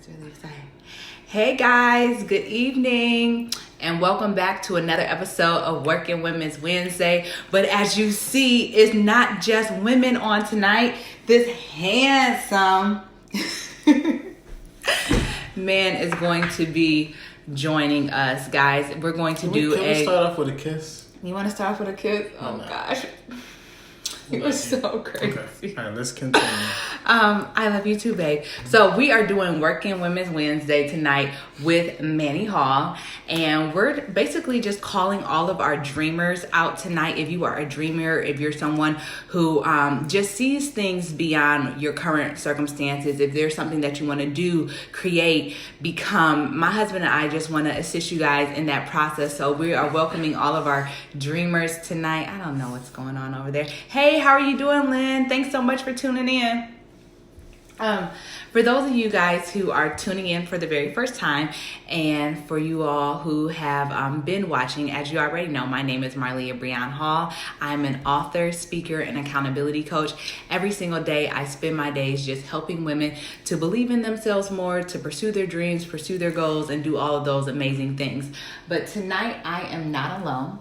really exciting. Hey guys, good evening, and welcome back to another episode of Working Women's Wednesday. But as you see, it's not just women on tonight. This handsome man is going to be joining us, guys. We're going to Can we start off with a kiss? You want to start off with a kiss? Oh no. Gosh. It was so crazy. Okay. All right, let's continue. I love you too, babe. So we are doing Working Women's Wednesday tonight with Manny Hall. And we're basically just calling all of our dreamers out tonight. If you are a dreamer, if you're someone who just sees things beyond your current circumstances, if there's something that you want to do, create, become, my husband and I just want to assist you guys in that process. So we are welcoming all of our dreamers tonight. I don't know what's going on over there. Hey, how are you doing, Lynn? Thanks so much for tuning in. For those of you guys who are tuning in for the very first time, and for you all who have been watching, as you already know, my name is Marlia Breon Hall. I'm an author, speaker, and accountability coach. Every single day, I spend my days just helping women to believe in themselves more, to pursue their dreams, pursue their goals, and do all of those amazing things. But tonight, I am not alone.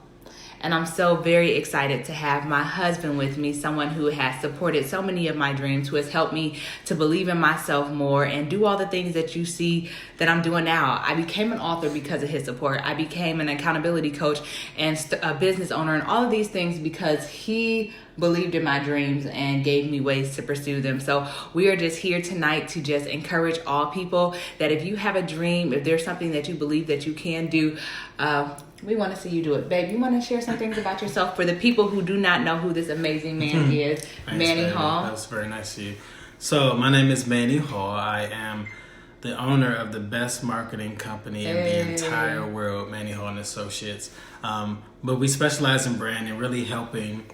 And I'm so very excited to have my husband with me, someone who has supported so many of my dreams, who has helped me to believe in myself more and do all the things that you see that I'm doing now. I became an author because of his support. I became an accountability coach and a business owner and all of these things because he believed in my dreams and gave me ways to pursue them. So we are just here tonight to just encourage all people that if you have a dream, if there's something that you believe that you can do, we want to see you do it. Babe, you want to share some things about yourself for the people who do not know who this amazing man is? Thanks, Manny baby. Hall. That was very nice of you. So my name is Manny Hall. I am the owner of the best marketing company in the entire world, Manny Hall and Associates. But we specialize in branding, really helping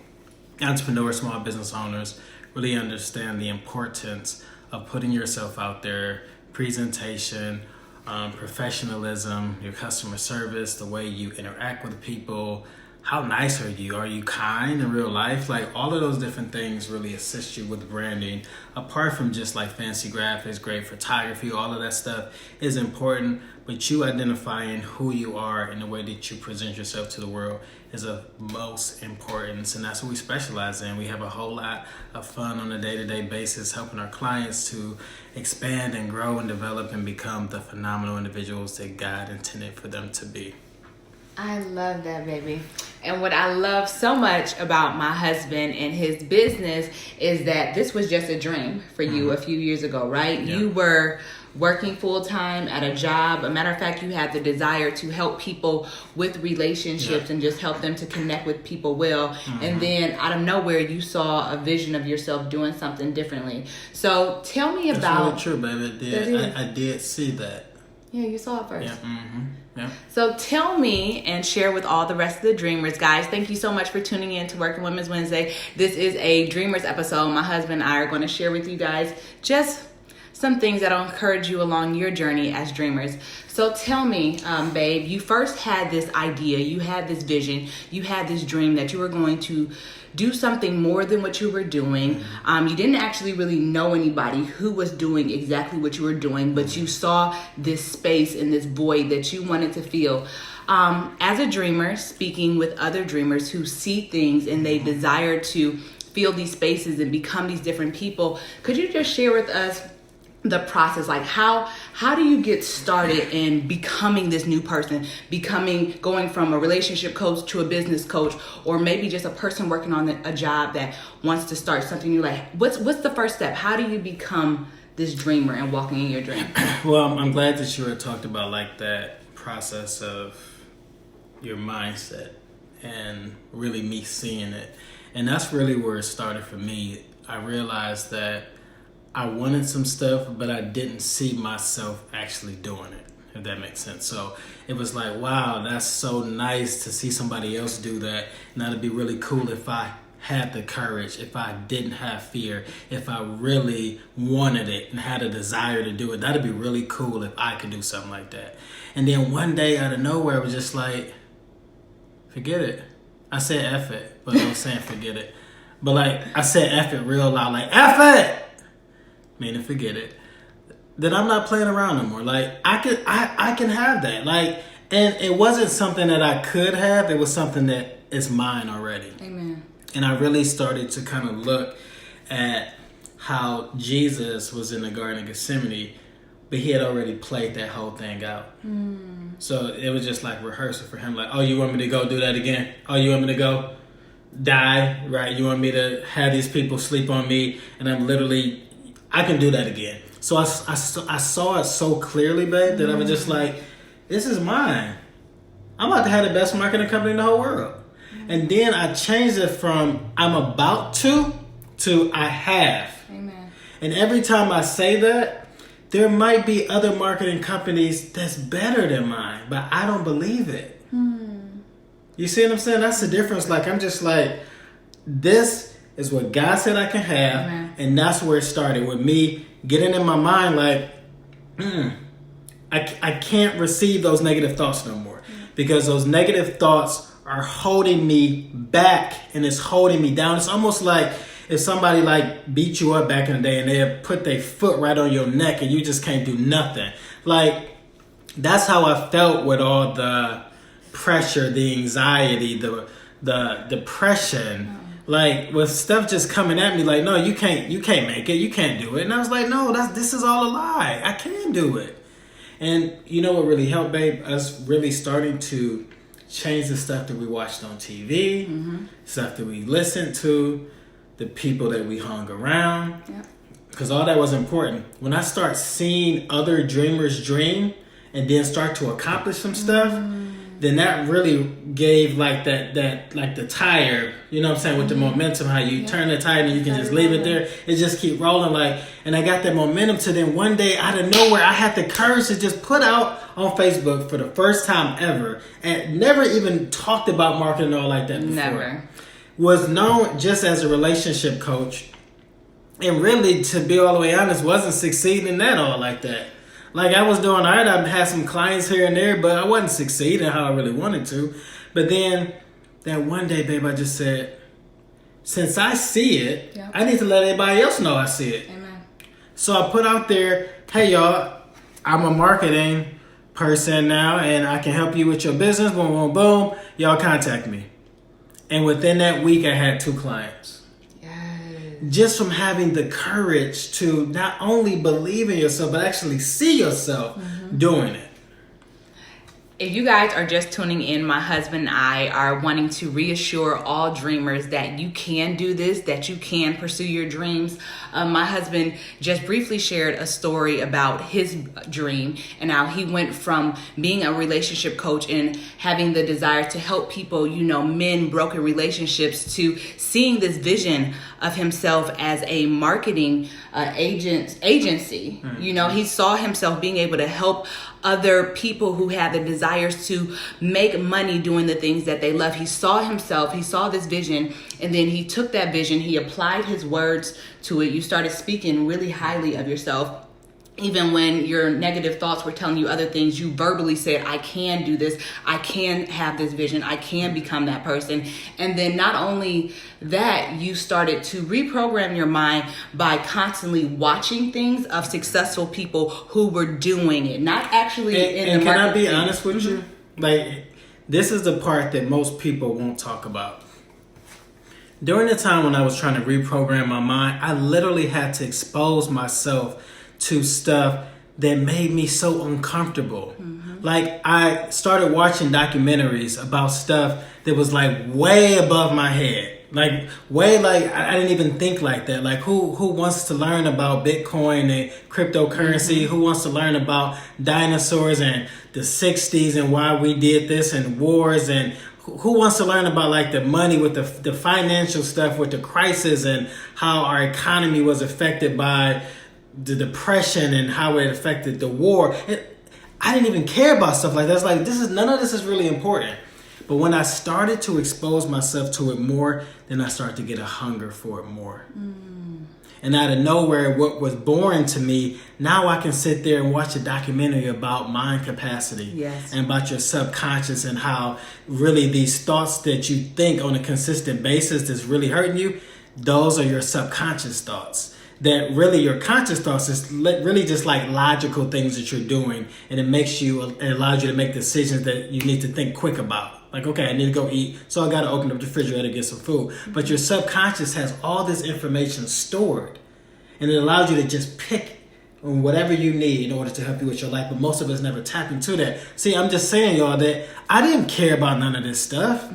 entrepreneurs, small business owners really understand the importance of putting yourself out there, presentation, professionalism, your customer service, the way you interact with people. How nice are you? Are you kind in real life? Like all of those different things really assist you with branding. Apart from just like fancy graphics, great photography, all of that stuff is important. But you identifying who you are and the way that you present yourself to the world is of most importance. And that's what we specialize in. We have a whole lot of fun on a day-to-day basis, helping our clients to expand and grow and develop and become the phenomenal individuals that God intended for them to be. I love that, baby. And what I love so much about my husband and his business is that this was just a dream for you a few years ago, right? Yeah. You were working full-time at a job. A matter of fact, you had the desire to help people with relationships and just help them to connect with people well. And then out of nowhere, you saw a vision of yourself doing something differently. So tell me about... That's really true, baby. I did see that. Yeah, you saw it first. Yeah. Yeah. So tell me and share with all the rest of the dreamers, guys. Thank you so much for tuning in to Working Women's Wednesday. This is a dreamers episode. My husband and I are going to share with you guys just some things that will encourage you along your journey as dreamers. So tell me, babe, you first had this idea, you had this vision, you had this dream that you were going to do something more than what you were doing. You didn't actually really know anybody who was doing exactly what you were doing, but you saw this space and this void that you wanted to fill. As a dreamer, speaking with other dreamers who see things and they desire to fill these spaces and become these different people, could you just share with us the process? Like how do you get started in becoming this new person, going from a relationship coach to a business coach, or maybe just a person working on a job that wants to start something new? Like what's the first step? How do you become this dreamer and walking in your dream? Well, I'm glad that you had talked about like that process of your mindset and really me seeing it. And that's really where it started for me. I realized that I wanted some stuff, but I didn't see myself actually doing it, if that makes sense. So it was like, wow, that's so nice to see somebody else do that. And that'd be really cool if I had the courage, if I didn't have fear, if I really wanted it and had a desire to do it. That'd be really cool if I could do something like that. And then one day out of nowhere, I was just like, forget it. I said F it, but I was saying forget it. But like, I said F it real loud, like F it! Meaning forget it. then I'm not playing around no more. Like I can have that. Like, and it wasn't something that I could have. It was something that is mine already. Amen. And I really started to kind of look at how Jesus was in the Garden of Gethsemane, but he had already played that whole thing out. So it was just like rehearsal for him. Like, oh, you want me to go do that again? Oh, you want me to go die, right? You want me to have these people sleep on me, and I can do that again. So I saw it so clearly, babe, that I was just like, this is mine. I'm about to have the best marketing company in the whole world. And then I changed it from I'm about to I have. Amen. And every time I say that, there might be other marketing companies that's better than mine, but I don't believe it. You see what I'm saying? That's the difference. Like, I'm just like, this is what God said I can have. Amen. And that's where it started with me getting in my mind like, I can't receive those negative thoughts no more. Because those negative thoughts are holding me back and it's holding me down. It's almost like if somebody like beat you up back in the day and they have put their foot right on your neck and you just can't do nothing. Like, that's how I felt with all the pressure, the anxiety, the depression, like with stuff just coming at me like, no, you can't make it, you can't do it. And I was like, no, this is all a lie. I can do it. And you know what really helped, babe? Us really starting to change the stuff that we watched on TV, stuff that we listened to, the people that we hung around. Because all that was important. When I start seeing other dreamers dream and then start to accomplish some stuff, then that really gave like that like the tire, you know what I'm saying, with the momentum, how you turn the tire and you can just leave it there. It just keep rolling, like, and I got that momentum to then one day out of nowhere, I had the courage to just put out on Facebook for the first time ever, and never even talked about marketing all like that before. Never. Was known just as a relationship coach, and really, to be all the way honest, wasn't succeeding in that all like that. Like, I was doing all right, I had some clients here and there, but I wasn't succeeding how I really wanted to. But then, that one day, babe, I just said, since I see it, I need to let everybody else know I see it. Amen. So I put out there, hey, y'all, I'm a marketing person now, and I can help you with your business, boom, boom, boom. Y'all contact me. And within that week, I had 2 clients. Just from having the courage to not only believe in yourself, but actually see yourself doing it. If you guys are just tuning in, my husband and I are wanting to reassure all dreamers that you can do this, that you can pursue your dreams. My husband just briefly shared a story about his dream and how he went from being a relationship coach and having the desire to help people, mend broken relationships, to seeing this vision of himself as a marketing agency. He saw himself being able to help other people who had the desires to make money doing the things that they love. He saw this vision, and then he took that vision, he applied his words to it. You started speaking really highly of yourself. Even when your negative thoughts were telling you other things, you verbally said, I can do this. I can have this vision. I can become that person. And then not only that, you started to reprogram your mind by constantly watching things of successful people who were doing it, not actually in the market. And can I be honest with you? Like, this is the part that most people won't talk about. During the time when I was trying to reprogram my mind, I literally had to expose myself to stuff that made me so uncomfortable. Like, I started watching documentaries about stuff that was like way above my head. Like, I didn't even think like that. Like, who wants to learn about Bitcoin and cryptocurrency? Who wants to learn about dinosaurs and the 60s and why we did this and wars? And who wants to learn about like the money with the financial stuff with the crisis and how our economy was affected by the depression and how it affected the war? I didn't even care about stuff like that. It's like, none of this is really important. But when I started to expose myself to it more, then I started to get a hunger for it more. And out of nowhere, what was born to me, now I can sit there and watch a documentary about mind capacity and about your subconscious and how really these thoughts that you think on a consistent basis that's really hurting you, those are your subconscious thoughts. that really your conscious thoughts is really just like logical things that you're doing, and it allows you to make decisions that you need to think quick about. Like, okay, I need to go eat, so I got to open up the refrigerator to get some food. But your subconscious has all this information stored, and it allows you to just pick on whatever you need in order to help you with your life. But most of us never tap into that. See, I'm just saying, y'all, that I didn't care about none of this stuff.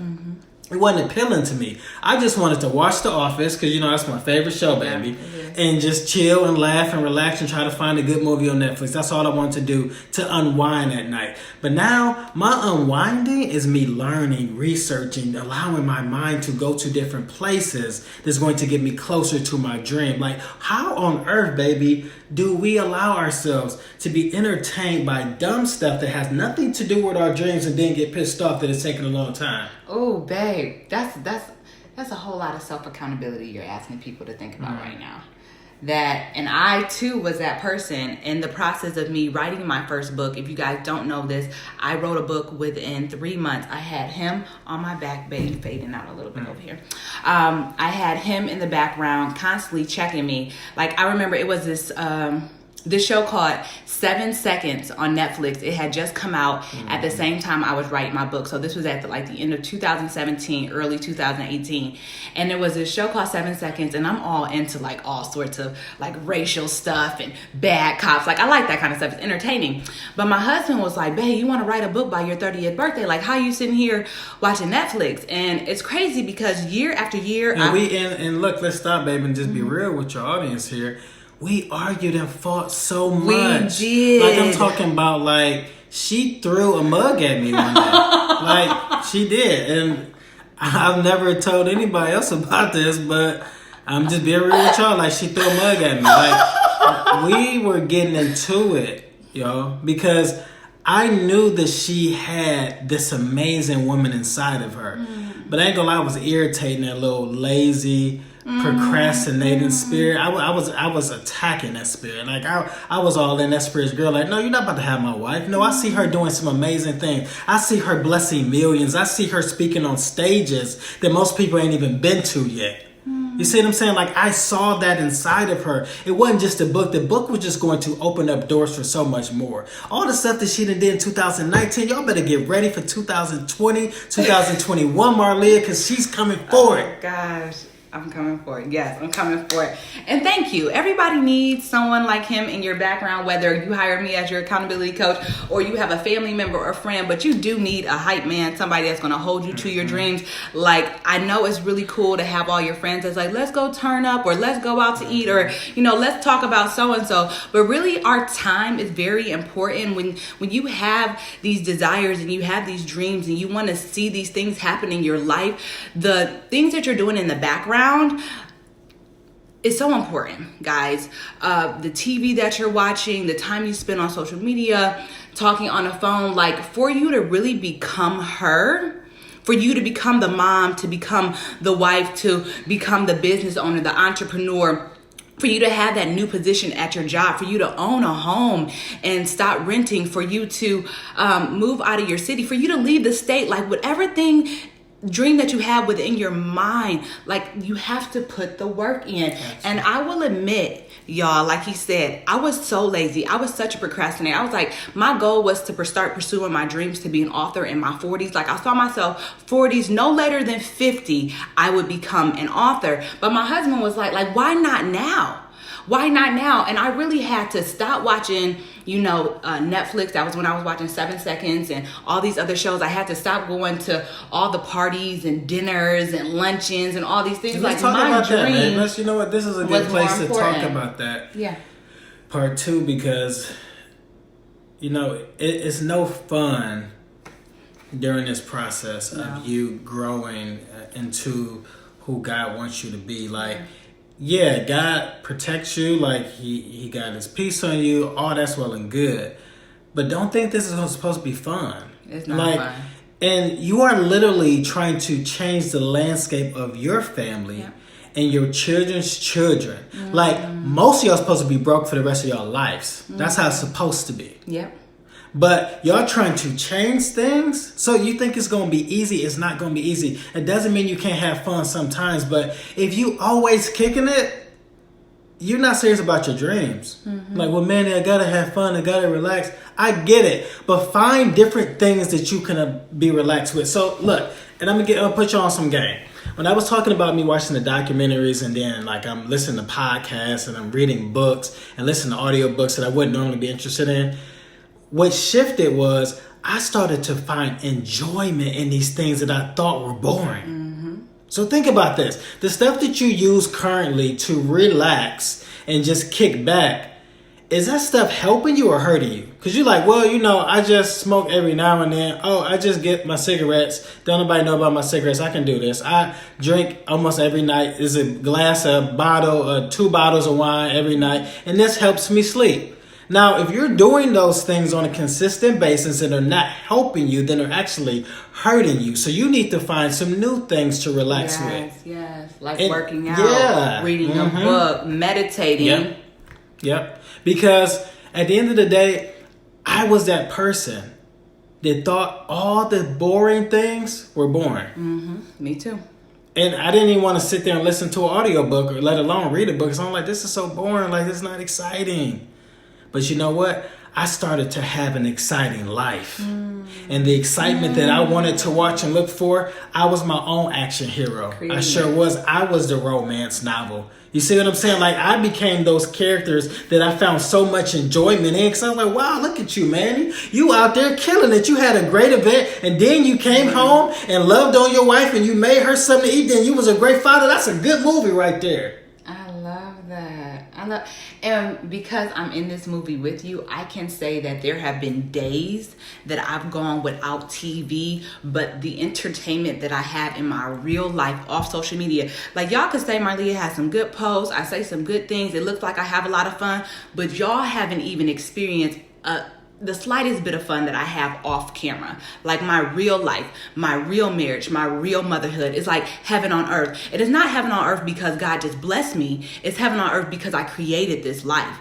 It wasn't appealing to me. I just wanted to watch The Office, because, you know, that's my favorite show, baby. And just chill and laugh and relax and try to find a good movie on Netflix. That's all I want to do to unwind at night. But now, my unwinding is me learning, researching, allowing my mind to go to different places that's going to get me closer to my dream. Like, how on earth, baby, do we allow ourselves to be entertained by dumb stuff that has nothing to do with our dreams and then get pissed off that it's taking a long time? Oh, babe, that's a whole lot of self-accountability you're asking people to think about right now. And I too was that person in the process of me writing my first book. If you guys don't know this, I wrote a book within 3 months. I had him on my back, baby, fading out a little bit over here. I had him in the background constantly checking me. Like, I remember it was this show called 7 Seconds on Netflix. It had just come out at the same time I was writing my book. So this was at the end of 2017, early 2018. And there was this show called 7 Seconds, and I'm all into like all sorts of like racial stuff and bad cops. Like, I like that kind of stuff. It's entertaining. But my husband was like, babe, you want to write a book by your 30th birthday? Like, how you sitting here watching Netflix? And it's crazy because year after year. And look, let's stop, babe, and just be real with your audience here. We argued and fought so much. We did. Like, I'm talking about, like, she threw a mug at me one day. Like, she did. And I've never told anybody else about this, but I'm just being real with y'all. Like, she threw a mug at me. Like, we were getting into it, yo, because I knew that she had this amazing woman inside of her. But I ain't gonna lie, I was irritating that little lazy, procrastinating spirit. I was attacking that spirit. Like, I was all in that spirit's girl. Like, no, you're not about to have my wife. No, I see her doing some amazing things. I see her blessing millions. I see her speaking on stages that most people ain't even been to yet. You see what I'm saying? Like, I saw that inside of her. It wasn't just a book. The book was just going to open up doors for so much more. All the stuff that she done did in 2019, y'all better get ready for 2020, 2021, Marlia, because she's coming for it. Oh, gosh. I'm coming for it. Yes, I'm coming for it. And thank you. Everybody needs someone like him in your background, whether you hire me as your accountability coach or you have a family member or friend, but you do need a hype man, somebody that's going to hold you to your dreams. Like, I know it's really cool to have all your friends that's like, let's go turn up, or let's go out to eat, or, you know, let's talk about so-and-so. But really, our time is very important. When you have these desires and you have these dreams and you want to see these things happen in your life, the things that you're doing in the background is so important, guys. The TV that you're watching, the time you spend on social media, talking on the phone, like, for you to really become her, for you to become the mom, to become the wife, to become the business owner, the entrepreneur, for you to have that new position at your job, for you to own a home and stop renting, for you to move out of your city, for you to leave the state, like, whatever dream that you have within your mind, like, you have to put the work in. And I will admit, y'all, like he said, I was so lazy. I was such a procrastinator. I was like, my goal was to start pursuing my dreams to be an author in my 40s. Like, I saw myself 40s, no later than 50, I would become an author. But my husband was like, why not now? Why not now? And I really had to stop watching, Netflix. That was when I was watching 7 Seconds and all these other shows. I had to stop going to all the parties and dinners and luncheons and all these things. Let's like, talk my about dream. That, man. You know what? This is a good place to talk about that. Yeah. Part 2, because, it's no fun during this process of you growing into who God wants you to be. Like, yeah, God protects you, like he got his peace on you, all that's well and good. But don't think this is supposed to be fun. It's not fun. And you are literally trying to change the landscape of your family and your children's children. Mm-hmm. Like, most of y'all supposed to be broke for the rest of your lives. Mm-hmm. That's how it's supposed to be. Yep. But y'all trying to change things, so you think it's going to be easy. It's not going to be easy. It doesn't mean you can't have fun sometimes, but if you always kicking it, you're not serious about your dreams. Like, well, man, I gotta have fun, I gotta relax. I get it, but find different things that you can be relaxed with. So look, and I'm gonna put you on some game. When I was talking about me watching the documentaries and then like I'm listening to podcasts and I'm reading books and listening to audiobooks that I wouldn't normally be interested in, what shifted was I started to find enjoyment in these things that I thought were boring. So think about this. The stuff that you use currently to relax and just kick back, is that stuff helping you or hurting you? Because you're like, well, you know, I just smoke every now and then. Oh, I just get my cigarettes. Don't nobody know about my cigarettes. I can do this. I drink almost every night. There's a glass, a bottle, 2 bottles of wine every night. And this helps me sleep. Now, if you're doing those things on a consistent basis and they're not helping you, then they're actually hurting you. So you need to find some new things to relax with. Yes, like And- working out, reading a book, meditating. Yep. Because at the end of the day, I was that person that thought all the boring things were boring. Me too. And I didn't even want to sit there and listen to an audiobook or let alone read a book. So I'm like, this is so boring. Like, it's not exciting. But you know what? I started to have an exciting life. And the excitement that I wanted to watch and look for, I was my own action hero. I sure was. I was the romance novel. You see what I'm saying? Like, I became those characters that I found so much enjoyment in. Because I was like, wow, look at you, man. You out there killing it. You had a great event. And then you came home and loved on your wife and you made her something to eat. Then you was a great father. That's a good movie right there. I love that. And because I'm in this movie with you, I can say that there have been days that I've gone without TV, but the entertainment that I have in my real life off social media, like y'all could say Marlia has some good posts, I say some good things, it looks like I have a lot of fun, but y'all haven't even experienced the slightest bit of fun that I have off camera. Like my real life, my real marriage, my real motherhood is like heaven on earth. It is not heaven on earth because God just blessed me. It's heaven on earth because I created this life.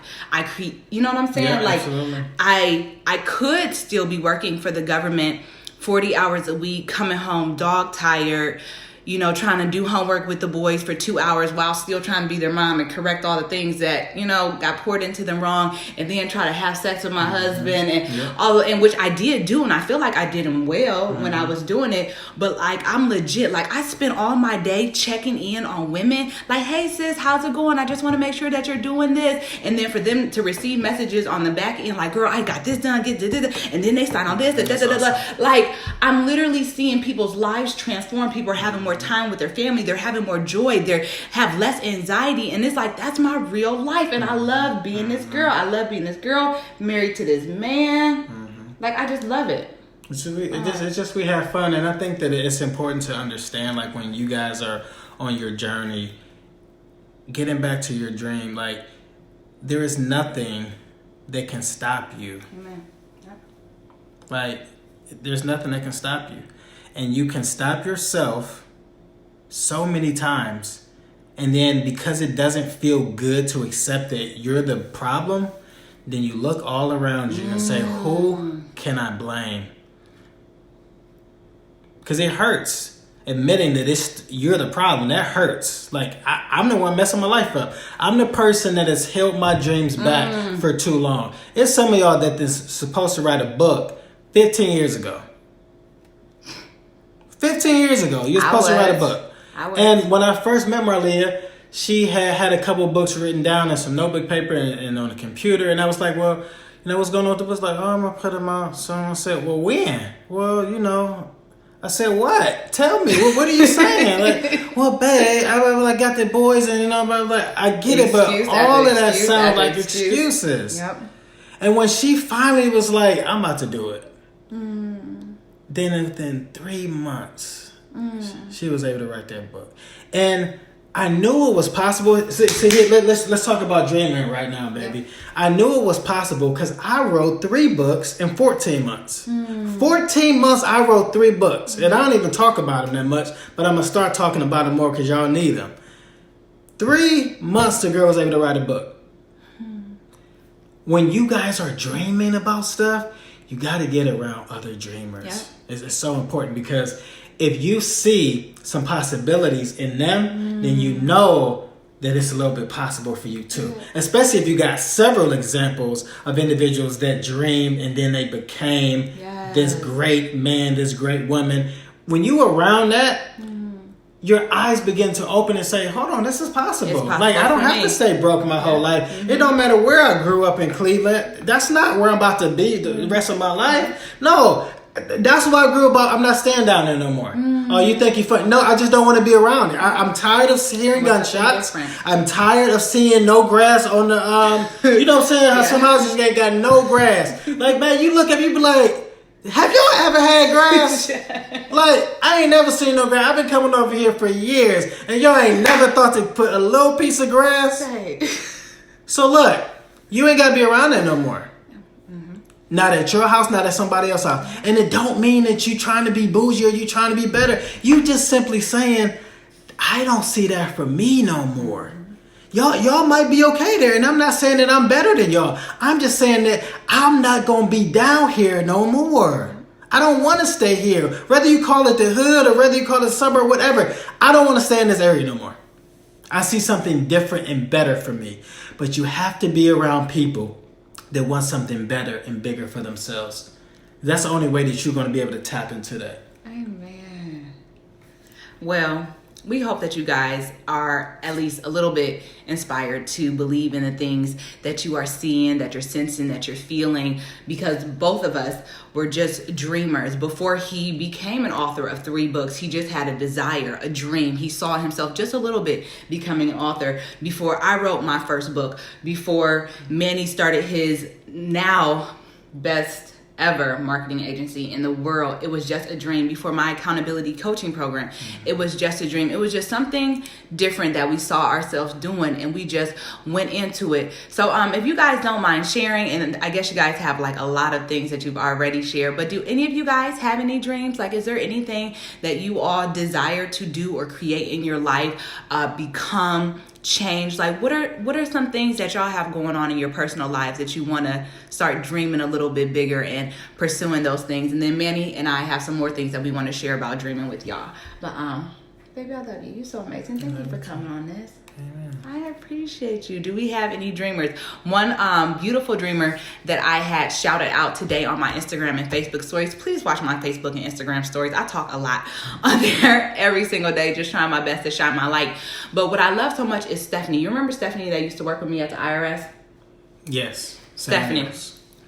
You know what I'm saying? Yeah, like absolutely. I could still be working for the government 40 hours a week, coming home dog tired, you know, trying to do homework with the boys for 2 hours while still trying to be their mom and correct all the things that, you know, got poured into them wrong, and then try to have sex with my husband and which I did do, and I feel like I did them well when I was doing it. But like, I'm legit, like I spent all my day checking in on women, like, hey sis, how's it going? I just want to make sure that you're doing this. And then for them to receive messages on the back end like, girl, I got this done, get this, and then they sign on this, like I'm literally seeing people's lives transform. People are having more time with their family, they're having more joy, they have less anxiety, and it's like, that's my real life. And I love being this girl. I love being this girl married to this man. Like, I just love it. It's just we have fun. And I think that it's important to understand, like, when you guys are on your journey getting back to your dream, like, there is nothing that can stop you. Amen. Yep. Like, there's nothing that can stop you. And you can stop yourself so many times, and then because it doesn't feel good to accept that you're the problem, then you look all around you and say, who can I blame? Because it hurts admitting that you're the problem. That hurts. Like, I'm the one messing my life up. I'm the person that has held my dreams back for too long. It's some of y'all that is supposed to write a book 15 years ago. 15 years ago, you're supposed to write a book. And when I first met Marlia, she had a couple of books written down in some notebook paper and on the computer. And I was like, well, you know, what's going on with the books? Like, oh, I'm going to put them out. Someone said, well, when? Well, you know, I said, what? Tell me. What are you saying? Like, well, babe, I got the boys and, you know, like, I get it, but all of that sounds like excuses. Yep. And when she finally was like, I'm about to do it. Then within 3 months, she was able to write that book. And I knew it was possible. See, let's talk about dreaming right now, baby. Yeah. I knew it was possible because I wrote 3 books in 14 months. 14 months, I wrote 3 books. And I don't even talk about them that much, but I'm going to start talking about them more because y'all need them. 3 months, the girl was able to write a book. When you guys are dreaming about stuff, you got to get around other dreamers. Yeah. It's so important because if you see some possibilities in them, then you know that it's a little bit possible for you too. Especially if you got several examples of individuals that dreamed and then they became this great man, this great woman. When you around that, your eyes begin to open and say, hold on, this is possible. Like, I don't have to stay broke my whole life. It don't matter where I grew up in Cleveland. That's not where I'm about to be the rest of my life. No, that's why I grew up. I'm not staying down there no more. Oh, you think you funny? No, I just don't want to be around it. I'm tired of hearing gunshots. I'm tired of seeing no grass on the, you know what I'm saying? How some houses ain't got no grass. Like, man, you look at me, be like, have y'all ever had grass? Like, I ain't never seen no grass. I've been coming over here for years, and y'all ain't never thought to put a little piece of grass. Right. So look, you ain't got to be around that no more. Not at your house, not at somebody else's house. And it don't mean that you trying to be bougie or you trying to be better. You just simply saying, I don't see that for me no more. Y'all might be okay there, and I'm not saying that I'm better than y'all. I'm just saying that I'm not going to be down here no more. I don't want to stay here. Whether you call it the hood or whether you call it the suburb, whatever. I don't want to stay in this area no more. I see something different and better for me. But you have to be around people that want something better and bigger for themselves. That's the only way that you're going to be able to tap into that. Amen. Well, we hope that you guys are at least a little bit inspired to believe in the things that you are seeing, that you're sensing, that you're feeling, because both of us were just dreamers. Before he became an author of 3 books, he just had a desire, a dream. He saw himself just a little bit becoming an author. Before I wrote my first book, before Manny started his now best ever marketing agency in the world, it was just a dream. Before my accountability coaching program, it was just a dream. It was just something different that we saw ourselves doing, and we just went into it. So if you guys don't mind sharing, and I guess you guys have like a lot of things that you've already shared, but do any of you guys have any dreams? Like, is there anything that you all desire to do or create in your life, become, change? Like, what are some things that y'all have going on in your personal lives that you want to start dreaming a little bit bigger and pursuing those things? And then Manny and I have some more things that we want to share about dreaming with y'all. But baby, I love you. You're so amazing. Thank you for coming on this. Amen. I appreciate you. Do we have any dreamers? One beautiful dreamer that I had shouted out today on my Instagram and Facebook stories. Please watch my Facebook and Instagram stories. I talk a lot on there every single day, just trying my best to shine my light. But what I love so much is Stephanie. You remember Stephanie that used to work with me at the IRS? Yes. Stephanie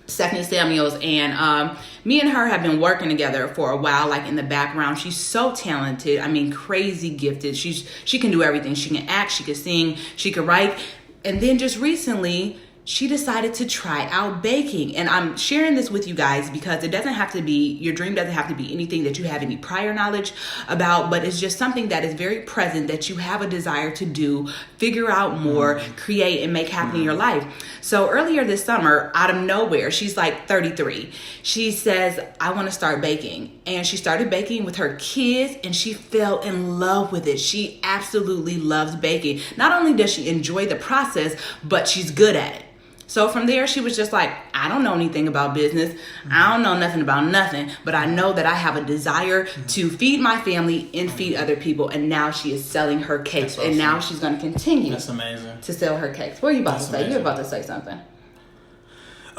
Samuels, and me and her have been working together for a while, like in the background. She's so talented. I mean, crazy gifted. She can do everything. She can act, she can sing, she can write. And then just recently, she decided to try out baking. And I'm sharing this with you guys because it doesn't have to be, your dream doesn't have to be anything that you have any prior knowledge about, but it's just something that is very present that you have a desire to do, figure out more, create, and make happen in your life. So earlier this summer, out of nowhere, she's like 33. She says, I want to start baking. And she started baking with her kids, and she fell in love with it. She absolutely loves baking. Not only does she enjoy the process, but she's good at it. So from there, she was just like, I don't know anything about business. I don't know nothing about nothing, but I know that I have a desire to feed my family and feed other people. And now she is selling her cakes. Awesome. And now she's going to continue to sell her cakes. What are you about to say? Amazing. You're about to say something.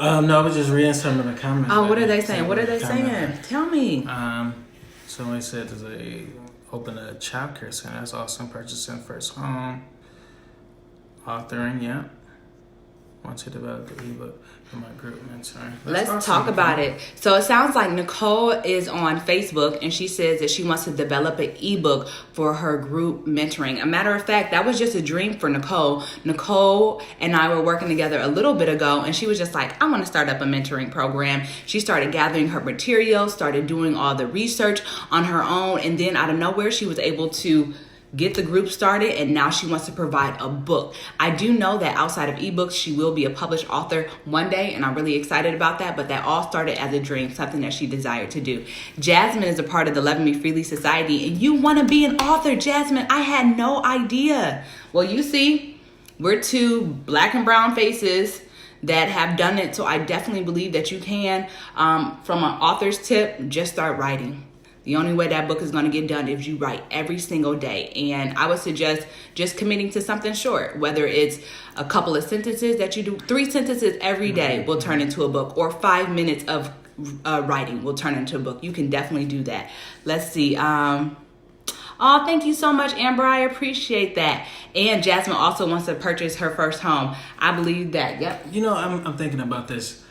No, I was just reading some of the comments. Oh, what are they saying? What are they saying? Tell me. Somebody said they opened a child care center. That's awesome. Purchasing first home. Authoring, yeah. Want to develop the ebook for my group mentoring. Let's talk about it. So it sounds like Nicole is on Facebook, and she says that she wants to develop an ebook for her group mentoring. A matter of fact, that was just a dream for Nicole. Nicole and I were working together a little bit ago, and she was just like, I want to start up a mentoring program. She started gathering her materials, started doing all the research on her own, and then out of nowhere, she was able to get the group started, and now she wants to provide a book. I do know that outside of ebooks, she will be a published author one day, and I'm really excited about that, but that all started as a dream, something that she desired to do. Jasmine is a part of the Loving Me Freely Society, and you want to be an author, Jasmine. I had no idea. Well, you see, we're 2 black and brown faces that have done it, so I definitely believe that you can. From an author's tip, just start writing. The only way that book is going to get done is you write every single day. And I would suggest just committing to something short, whether it's a couple of sentences that you do. 3 sentences every day will turn into a book, or 5 minutes of writing will turn into a book. You can definitely do that. Let's see. Oh, thank you so much, Amber. I appreciate that. And Jasmine also wants to purchase her first home. I believe that. Yep. You know, I'm thinking about this.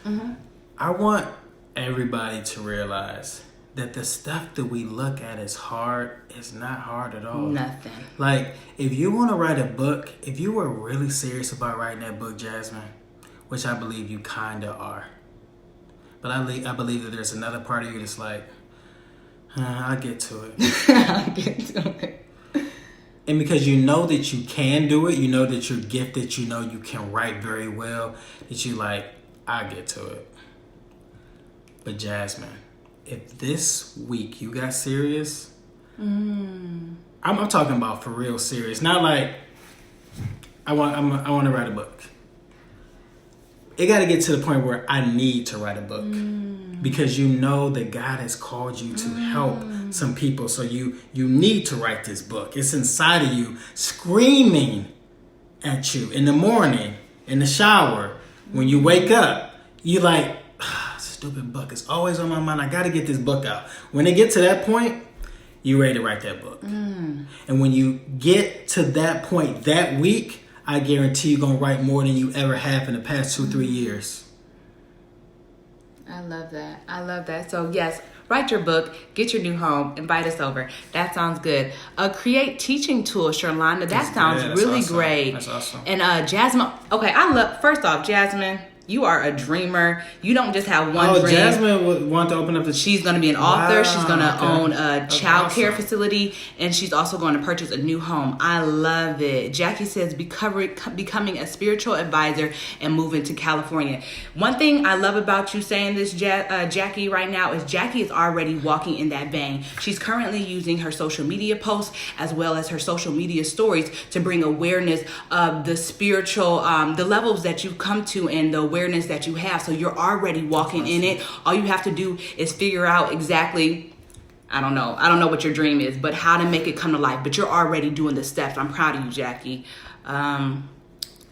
I want everybody to realize that the stuff that we look at as hard is not hard at all. Nothing. Like, if you want to write a book, if you were really serious about writing that book, Jasmine, which I believe you kind of are, but I believe that there's another part of you that's like, I'll get to it. I'll get to it. And because you know that you can do it, you know that you're gifted, you know you can write very well, that you like, I'll get to it. But Jasmine, if this week you got serious, I'm talking about for real serious. Not like I want to write a book. It got to get to the point where I need to write a book, because you know that God has called you to help some people. So you need to write this book. It's inside of you, screaming at you in the morning, in the shower, when you wake up. You like, stupid book. It's always on my mind. I got to get this book out. When it gets to that point, you're ready to write that book. And when you get to that point that week, I guarantee you're going to write more than you ever have in the past 2-3 years. I love that. I love that. So yes, write your book, get your new home, invite us over. That sounds good. Create teaching tools, Sherlonda. That sounds really awesome. Great. That's awesome. And Jasmine, okay, first off, Jasmine, you are a dreamer. You don't just have one dream. Jasmine would want to open up She's going to be an author. Wow, She's going to own a child care awesome. facility. And she's also going to purchase a new home. I love it. Jackie says becoming a spiritual advisor and moving to California. One thing I love about you saying this, Jackie, right now is Jackie is already walking in that vein. She's currently using her social media posts as well as her social media stories to bring awareness of the spiritual, the levels that you come to and the awareness that you have. So you're already walking in it. All you have to do is figure out exactly, I don't know what your dream is, but how to make it come to life. But you're already doing the steps. I'm proud of you, Jackie.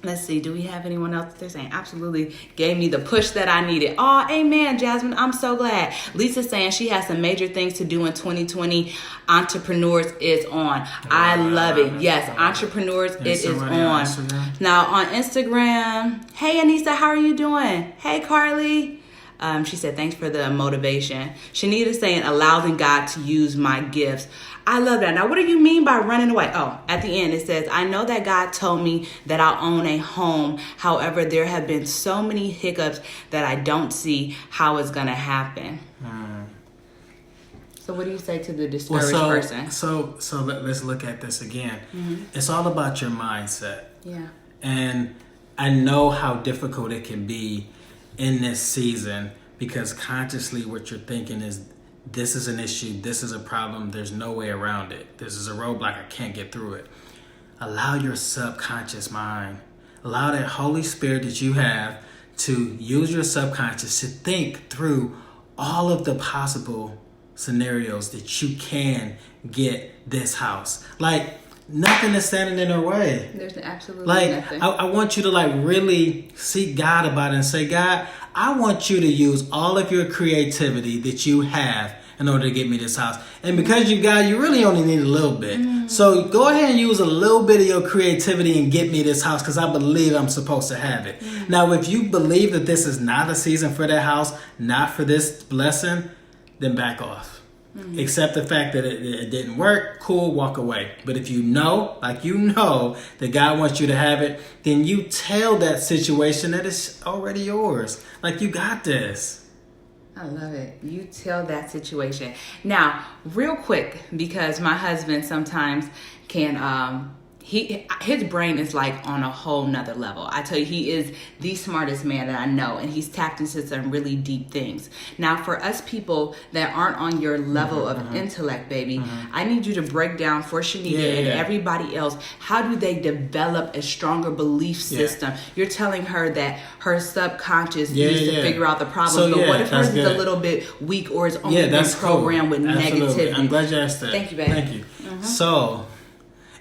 Let's see. Do we have anyone else? They're saying absolutely gave me the push that I needed. Oh, amen, Jasmine. I'm so glad. Lisa's saying she has some major things to do in 2020. Entrepreneurs is on. I love it. Yes, Entrepreneurs, it is on. Now on Instagram, hey Anissa, how are you doing? Hey Carly. She said, thanks for the motivation. Shanita's saying, allowing God to use my gifts. I love that. Now, what do you mean by running away? Oh, at the end, it says, I know that God told me that I'll own a home. However, there have been so many hiccups that I don't see how it's going to happen. So what do you say to the discouraged person? So let's look at this again. It's all about your mindset. Yeah. And I know how difficult it can be in this season, because consciously what you're thinking is, this is an issue, this is a problem, there's no way around it, this is a roadblock, I can't get through it. Allow your subconscious mind, allow that Holy Spirit that you have to use your subconscious to think through all of the possible scenarios that you can get this house. Like, nothing is standing in our way. There's absolutely nothing. I want you to really seek God about it and say, God, I want you to use all of your creativity that you have in order to get me this house. And because you really only need a little bit. So go ahead and use a little bit of your creativity and get me this house, because I believe I'm supposed to have it. Now, if you believe that this is not a season for that house, not for this blessing, then back off. Accept the fact that it didn't work, cool, walk away. But if you know that God wants you to have it, then you tell that situation that it's already yours. Like, you got this. I love it. You tell that situation. Now, real quick, because my husband sometimes can his brain is like on a whole nother level. I tell you, he is the smartest man that I know, and he's tapped into some really deep things. Now, for us people that aren't on your level of intellect, baby, I need you to break down for Shanita and everybody else, how do they develop a stronger belief system? You're telling her that her subconscious needs to figure out the problem, but what if hers is a little bit weak or is only been programmed with negativity? I'm glad you asked that. Thank you, baby. Thank you. So,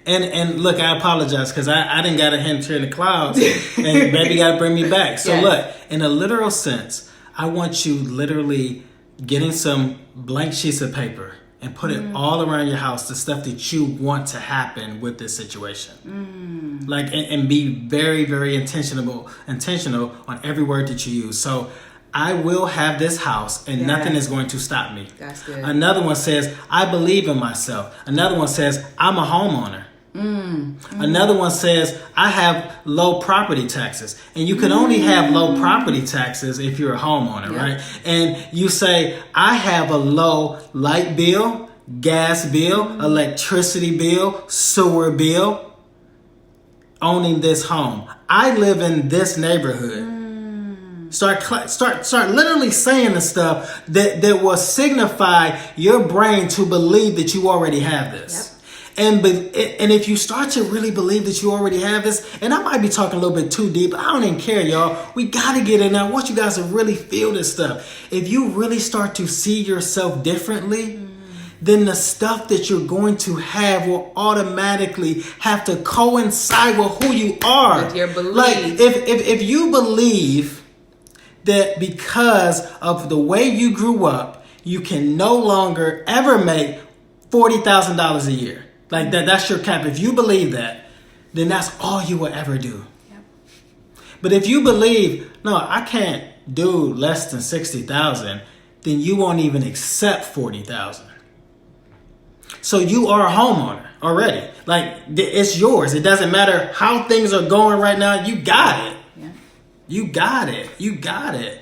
and look, I apologize because I didn't got a hint here in the clouds, and baby got to bring me back. So look, in a literal sense, I want you literally getting some blank sheets of paper and put it all around your house, the stuff that you want to happen with this situation. Like, and be very, very intentional on every word that you use. So, I will have this house and nothing is going to stop me. That's good. Another one says, I believe in myself. Another one says, I'm a homeowner. Another one says, I have low property taxes. And you can only have low property taxes if you're a homeowner, right? And you say, I have a low light bill, gas bill, electricity bill, sewer bill, owning this home. I live in this neighborhood. Start literally saying the stuff that will signify your brain to believe that you already have this. And if you start to really believe that you already have this, and I might be talking a little bit too deep, I don't even care, y'all. We got to get in there. I want you guys to really feel this stuff. If you really start to see yourself differently, then the stuff that you're going to have will automatically have to coincide with who you are. With your belief. Like, if you believe that because of the way you grew up, you can no longer ever make $40,000 a year. Like that's your cap. If you believe that, then that's all you will ever do. Yep. But if you believe, no, I can't do less than 60,000, then you won't even accept 40,000. So you are a homeowner already. Like, it's yours. It doesn't matter how things are going right now. You got it. Yeah. You got it. You got it.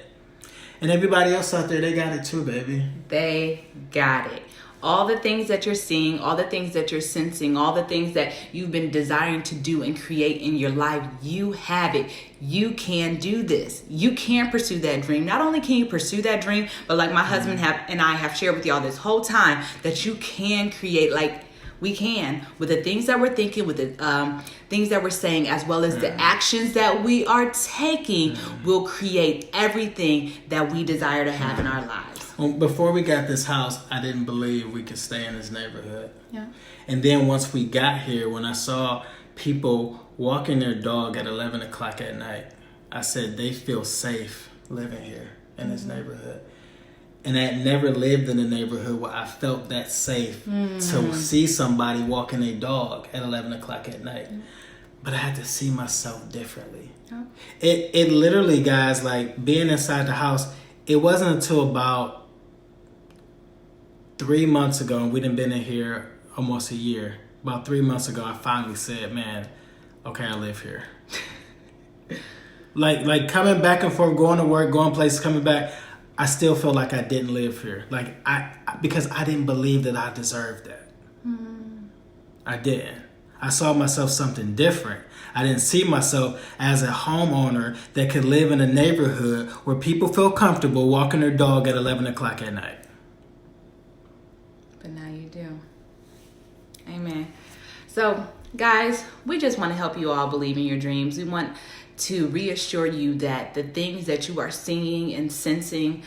And everybody else out there, they got it too, baby. They got it. All the things that you're seeing, all the things that you're sensing, all the things that you've been desiring to do and create in your life, you have it. You can do this. You can pursue that dream. Not only can you pursue that dream, but like my husband and I have shared with y'all this whole time, that you can create, like we can, with the things that we're thinking, with the things that we're saying, as well as the actions that we are taking, will create everything that we desire to have in our lives. Well, before we got this house, I didn't believe we could stay in this neighborhood. Yeah. And then once we got here, when I saw people walking their dog at 11 o'clock at night, I said they feel safe living here in this neighborhood. And I had never lived in a neighborhood where I felt that safe to see somebody walking a dog at 11 o'clock at night. But I had to see myself differently. Oh. It literally, guys, like being inside the house, it wasn't until about 3 months ago, and we done been in here almost a year. About 3 months ago, I finally said, man, okay, I live here. like coming back and forth, going to work, going places, coming back, I still feel like I didn't live here. Like because I didn't believe that I deserved that. I didn't. I saw myself something different. I didn't see myself as a homeowner that could live in a neighborhood where people feel comfortable walking their dog at 11 o'clock at night. But now you do. Amen. So, guys, we just want to help you all believe in your dreams. We want to reassure you that the things that you are seeing and sensing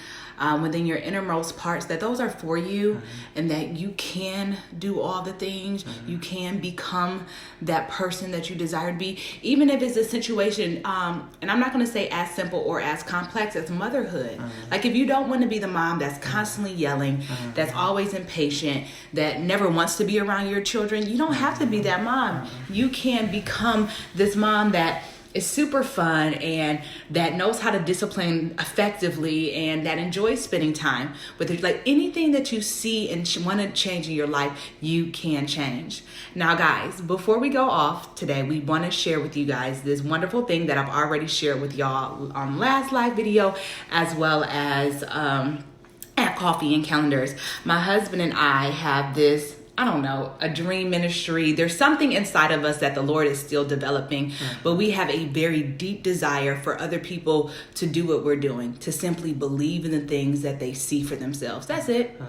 within your innermost parts, that those are for you, and that you can do all the things. You can become that person that you desire to be, even if it's a situation, and I'm not going to say as simple or as complex as motherhood. Like, if you don't want to be the mom that's constantly yelling, that's always impatient, that never wants to be around your children, you don't have to be that mom. You can become this mom that is super fun and that knows how to discipline effectively and that enjoys spending time with it. Like, anything that you see and want to change in your life, you can change. Now, guys, before we go off today, we want to share with you guys this wonderful thing that I've already shared with y'all on last live video, as well as at Coffee and Calendars. My husband and I have this I don't know, a dream ministry. There's something inside of us that the Lord is still developing, but we have a very deep desire for other people to do what we're doing, to simply believe in the things that they see for themselves. That's it.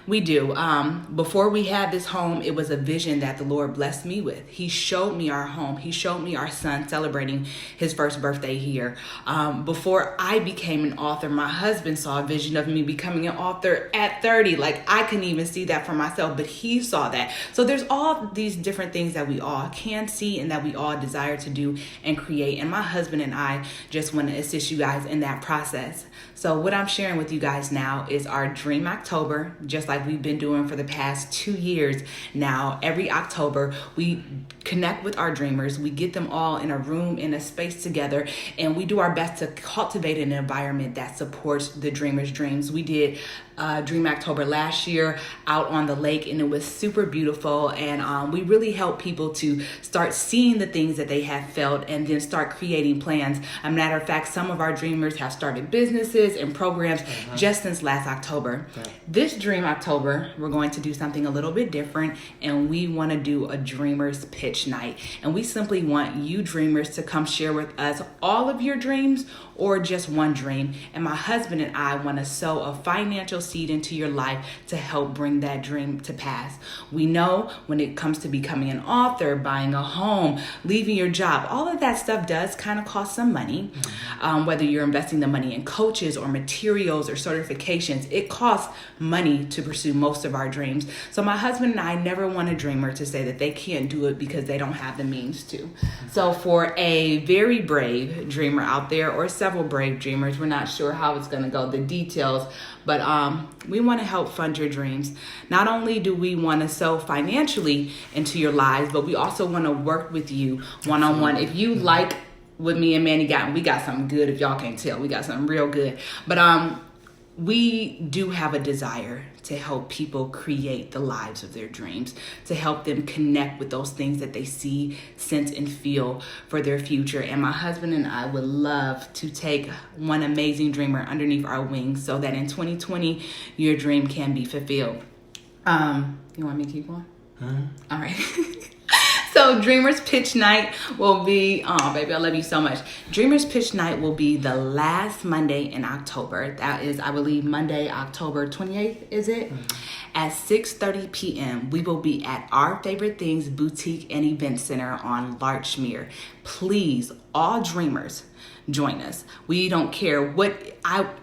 We do. Before we had this home, it was a vision that the Lord blessed me with. He showed me our home. He showed me our son celebrating his first birthday here. Before I became an author, my husband saw a vision of me becoming an author at 30. Like, I couldn't even see that for myself, but he saw that. So there's all these different things that we all can see and that we all desire to do and create. And my husband and I just want to assist you guys in that process. So what I'm sharing with you guys now is our Dream October, just like we've been doing for the past 2 years now. Every October, we connect with our dreamers. We get them all in a room, in a space together, and we do our best to cultivate an environment that supports the dreamers' dreams. We did Dream October last year out on the lake, and it was super beautiful, and we really help people to start seeing the things that they have felt and then start creating plans. As a matter of fact, some of our dreamers have started businesses and programs just since last October. This Dream October, we're going to do something a little bit different, and we want to do a dreamers pitch night, and we simply want you dreamers to come share with us all of your dreams or just one dream, and my husband and I want to sow a financial seed into your life to help bring that dream to pass. We know when it comes to becoming an author, buying a home, leaving your job, all of that stuff does kind of cost some money. Whether you're investing the money in coaches or materials or certifications, it costs money to pursue most of our dreams. So my husband and I never want a dreamer to say that they can't do it because they don't have the means to. So for a very brave dreamer out there, or several brave dreamers, we're not sure how it's going to go, the details, but we want to help fund your dreams. Not only do we want to sow financially into your lives, but we also want to work with you one-on-one. If you like what me and Manny got, and we got something good, if y'all can't tell, we got something real good. But we do have a desire to help people create the lives of their dreams, to help them connect with those things that they see, sense, and feel for their future. And my husband and I would love to take one amazing dreamer underneath our wings so that in 2020, your dream can be fulfilled. You want me to keep going? All right. So Dreamers Pitch Night will be, oh baby, I love you so much. Dreamers Pitch Night will be the last Monday in October. That is, I believe, Monday, October 28th, is it? At 6:30 p.m. We will be at Our Favorite Things Boutique and Event Center on Larchmere. Please, all dreamers, join us. We don't care what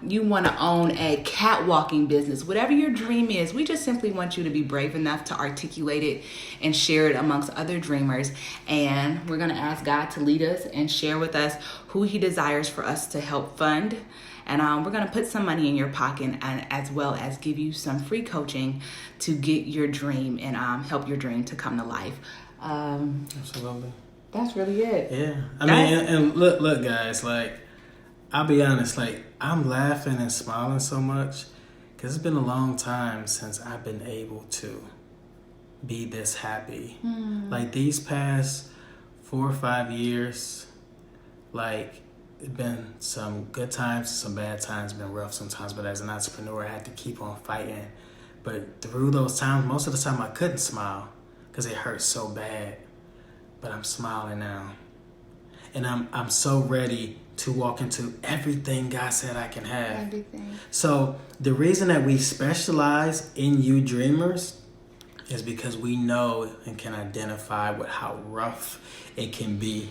you want to own a catwalking business, whatever your dream is. We just simply want you to be brave enough to articulate it and share it amongst other dreamers. And we're going to ask God to lead us and share with us who He desires for us to help fund. And we're going to put some money in your pocket, and as well as give you some free coaching to get your dream and help your dream to come to life. Absolutely. That's really it. Yeah. I mean, and look, guys, like, I'll be honest, like, I'm laughing and smiling so much because it's been a long time since I've been able to be this happy. Like, these past 4 or 5 years, like, it's been some good times, some bad times, been rough sometimes, but as an entrepreneur, I had to keep on fighting. But through those times, most of the time I couldn't smile because it hurt so bad. But I'm smiling now. And I'm so ready to walk into everything God said I can have. Everything. So the reason that we specialize in you dreamers is because we know and can identify with how rough it can be,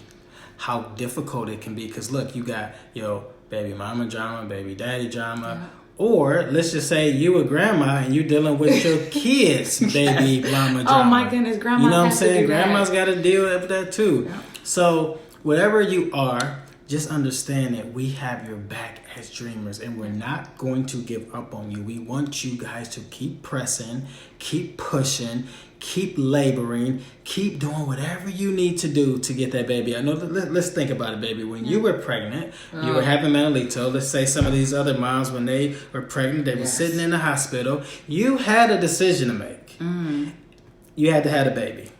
how difficult it can be. Because look, you got your baby mama drama, baby daddy drama. Yeah. Or let's just say you a grandma and you dealing with your kids' baby mama drama. Oh my goodness, grandma. You know what I'm saying? Grandma's got to deal with that too. Yeah. So whatever you are, just understand that we have your back as dreamers, and we're not going to give up on you. We want you guys to keep pressing, keep pushing, keep laboring, keep doing whatever you need to do to get that baby. I know. Let's think about it, baby. When you were pregnant, you were having Manolito. Let's say some of these other moms, when they were pregnant, they were sitting in the hospital. You had a decision to make. You had to have a baby.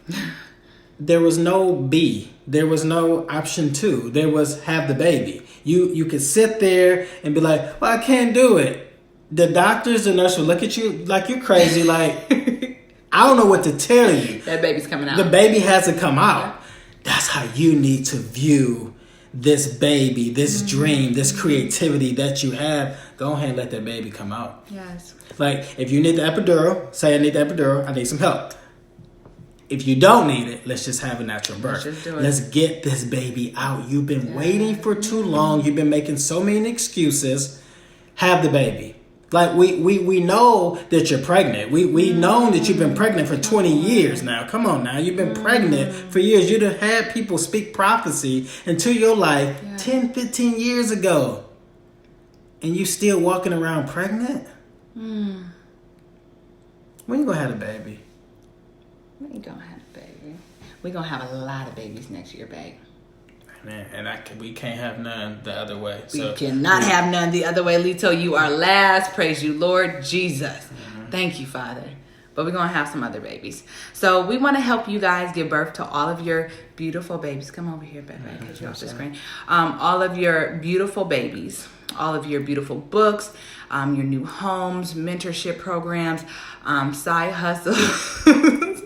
There was no B. There was no option 2. There was have the baby. You could sit there and be like, well, I can't do it. The doctors, the nurse will look at you like you're crazy, like, I don't know what to tell you. That baby's coming out. The baby has to come out. That's how you need to view this baby, this dream, this creativity that you have. Go ahead and let that baby come out. Yes. Like, if you need the epidural, say I need the epidural, I need some help. If you don't need it, let's just have a natural birth. Let's just do it. Let's get this baby out. You've been waiting for too long. You've been making so many excuses. Have the baby. Like, we know that you're pregnant. We know that you've been pregnant for 20 years now. Come on now. You've been pregnant for years. You'd have had people speak prophecy into your life 10, 15 years ago. And you still walking around pregnant? When you gonna have a baby? We ain't gonna have a baby. We're gonna have a lot of babies next year, babe. Man, and we can't have none the other way. We cannot have none the other way. Lito, you are last. Praise you, Lord Jesus. Thank you, Father. But we're going to have some other babies. So we want to help you guys give birth to all of your beautiful babies. Come over here, baby. Get you off the screen. All of your beautiful babies. All of your beautiful books. Your new homes, mentorship programs, side hustles.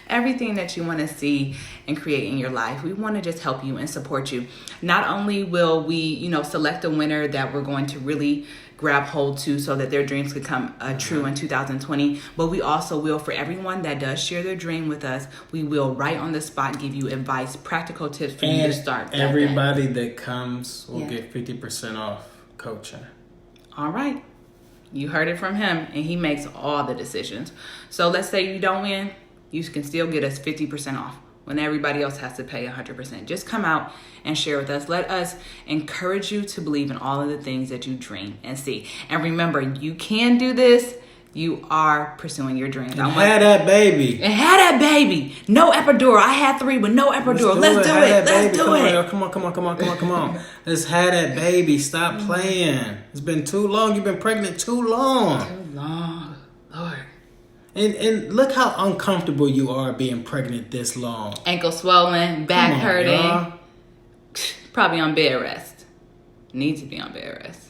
Everything that you want to see and create in your life. We want to just help you and support you. Not only will we, select a winner that we're going to really grab hold to so that their dreams could come true in 2020, but we also will, for everyone that does share their dream with us, we will right on the spot give you advice, practical tips for you to start. Everybody that comes will get 50% off coaching. All right. You heard it from him, and he makes all the decisions. So let's say you don't win. You can still get us 50% off when everybody else has to pay 100%. Just come out and share with us. Let us encourage you to believe in all of the things that you dream and see. And remember, you can do this. You are pursuing your dreams. And had that baby. And had that baby. No epidural. I had 3 with no epidural. Let's do it. Let's do it. Come on. Let's have that baby. Stop playing. It's been too long. You've been pregnant too long. Too long. Lord. And look how uncomfortable you are being pregnant this long. Ankle swollen, back hurting. Y'all. Probably on bed rest. Need to be on bed rest.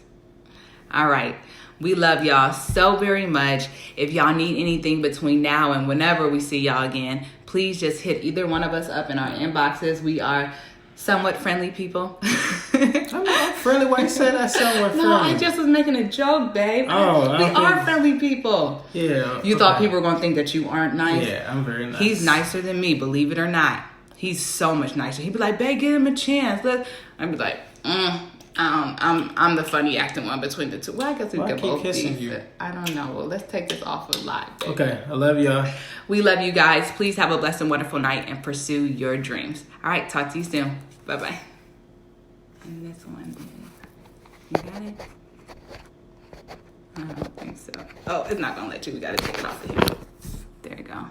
All right. We love y'all so very much. If y'all need anything between now and whenever we see y'all again, please just hit either one of us up in our inboxes. We are somewhat friendly people. I'm friendly. Why you say that somewhat friendly? No, I just was making a joke, babe. We are friendly people. Yeah. You thought people were going to think that you aren't nice? Yeah, I'm very nice. He's nicer than me, believe it or not. He's so much nicer. He'd be like, babe, give him a chance. I'd be like, I'm the funny acting one between the two. Well, I guess we could both be. I don't know. Well, let's take this off of live, baby. Okay, I love y'all. We love you guys. Please have a blessed and wonderful night and pursue your dreams. All right, talk to you soon. Bye-bye. And this one, you got it? I don't think so. Oh, it's not going to let you. We got to take it off of here. There you go.